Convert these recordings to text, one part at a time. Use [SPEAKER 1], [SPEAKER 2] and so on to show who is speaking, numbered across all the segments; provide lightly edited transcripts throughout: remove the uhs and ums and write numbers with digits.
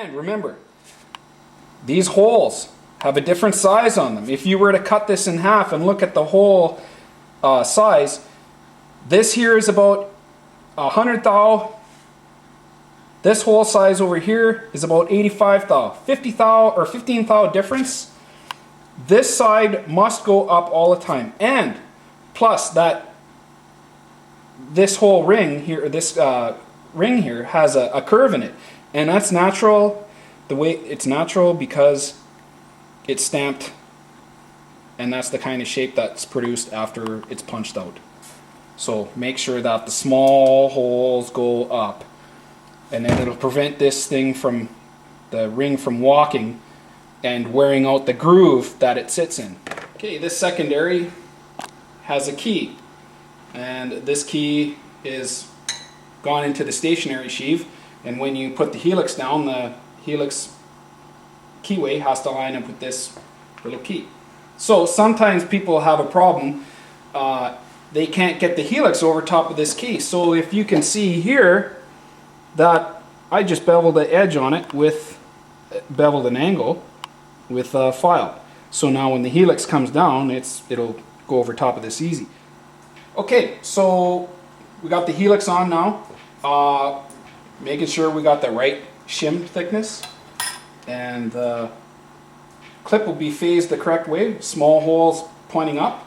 [SPEAKER 1] And remember, these holes have a different size on them. If you were to cut this in half and look at the hole size, this here is about 100 thou. This hole size over here is about 85 thou. 50 thou or 15 thou difference. This side must go up all the time. And plus that this whole ring here, this ring here has a curve in it. And that's natural. The way it's natural because it's stamped, and that's the kind of shape that's produced after it's punched out. So make sure that the small holes go up, and then it'll prevent this thing from, the ring from walking and wearing out the groove that it sits in. Okay, this secondary has a key, and this key is gone into the stationary sheave, and when you put the Helix down, the Helix keyway has to line up with this little key. So sometimes people have a problem. They can't get the Helix over top of this key. So if you can see here that I just beveled the edge on it with, beveled an angle with a file. So now when the Helix comes down, it'll go over top of this easy. Okay, so we got the Helix on now. Making sure we got the right shim thickness, and the clip will be phased the correct way, small holes pointing up,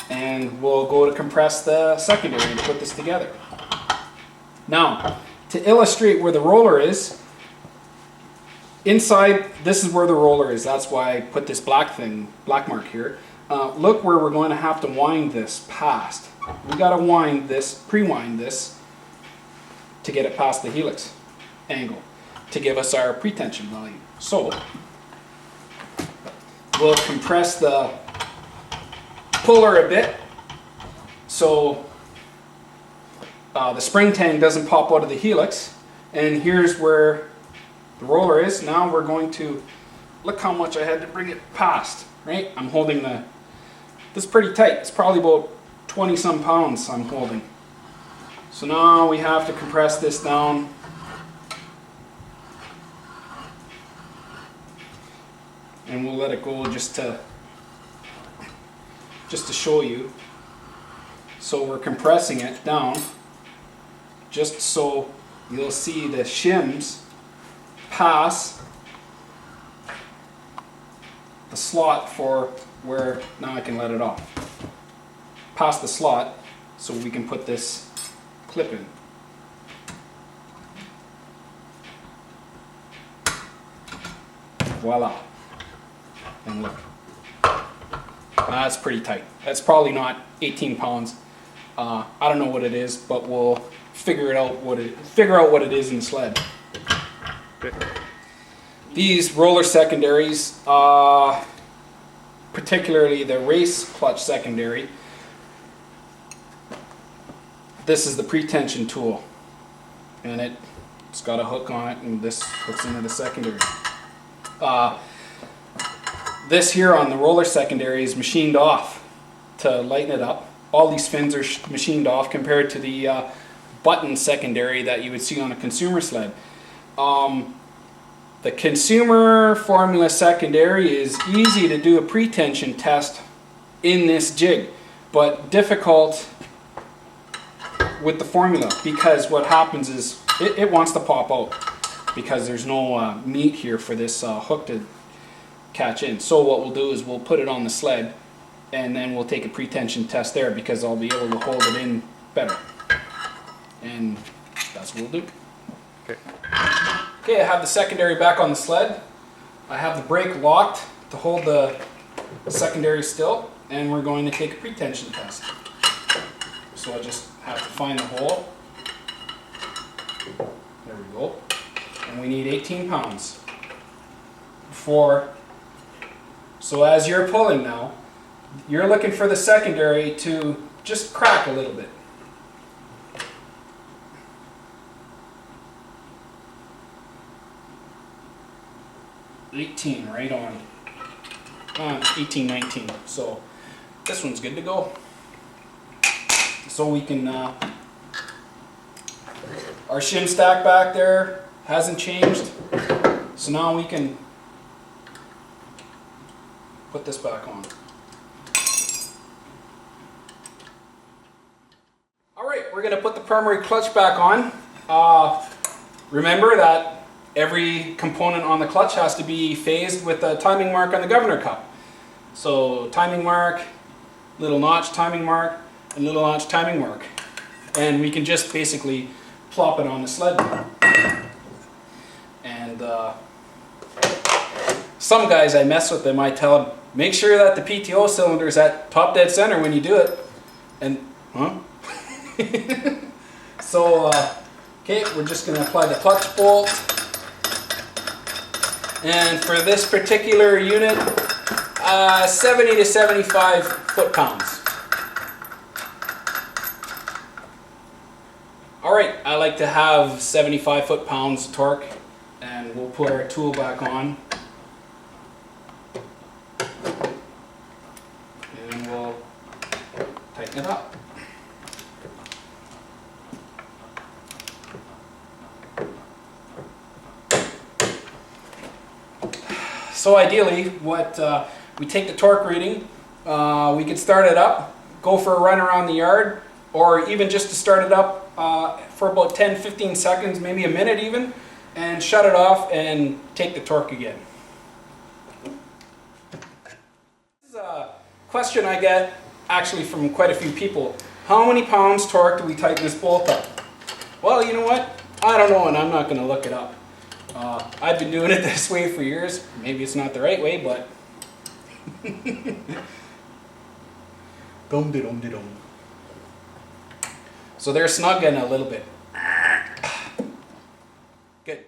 [SPEAKER 1] and we'll go to compress the secondary and put this together. Now, to illustrate where the roller is, inside, this is where the roller is. That's why I put this black mark here. Look where we're going to have to wind this past. We got to wind this, pre-wind this, to get it past the Helix angle to give us our pretension value. So we'll compress the puller a bit so the spring tang doesn't pop out of the Helix. And here's where the roller is. Now we're going to, look how much I had to bring it past, right? I'm holding this is pretty tight. It's probably about 20 some pounds I'm holding. So now we have to compress this down. And we'll let it go just to show you. So we're compressing it down just so you'll see the shims pass the slot for where, now I can let it off. Past the slot so we can put this clip in. Voila. And look. That's pretty tight. That's probably not 18 pounds. I don't know what it is, but we'll figure out what it is in the sled. Okay. These roller secondaries, particularly the race clutch secondary, this is the pretension tool, and it's got a hook on it, and this hooks into the secondary. This here on the roller secondary is machined off to lighten it up. All these fins are machined off compared to the button secondary that you would see on a consumer sled. The consumer formula secondary is easy to do a pretension test in this jig, but difficult with the formula, because what happens is it wants to pop out because there's no meat here for this hook to catch in. So what we'll do is we'll put it on the sled, and then we'll take a pretension test there, because I'll be able to hold it in better. And that's what we'll do. Okay. Okay, I have the secondary back on the sled. I have the brake locked to hold the secondary still, and we're going to take a pretension test. So I just have to find the hole. There we go. And we need 18 pounds. So as you're pulling now, you're looking for the secondary to just crack a little bit. $18 right on. 18, 19. So this one's good to go. So we can, our shim stack back there hasn't changed. So now we can put this back on. Alright, we're going to put the primary clutch back on. Remember that every component on the clutch has to be phased with a timing mark on the governor cup. So timing mark, little notch timing mark, and little notch timing mark. And we can just basically plop it on the sled now. And some guys, I mess with them, I tell them, make sure that the PTO cylinder is at top dead center when you do it. And, huh? So, okay, we're just going to apply the clutch bolt. And for this particular unit, 70 to 75 foot-pounds. Alright, I like to have 75 foot-pounds torque, and we'll put our tool back on. And we'll tighten it up. So ideally, we take the torque reading, we could start it up, go for a run around the yard, or even just to start it up for about 10-15 seconds, maybe a minute even, and shut it off and take the torque again. This is a question I get actually from quite a few people. How many pounds torque do we tighten this bolt up? Well, you know what? I don't know, and I'm not going to look it up. I've been doing it this way for years. Maybe it's not the right way, but dum-de-dum-de-dum. So they're snugging a little bit. Good.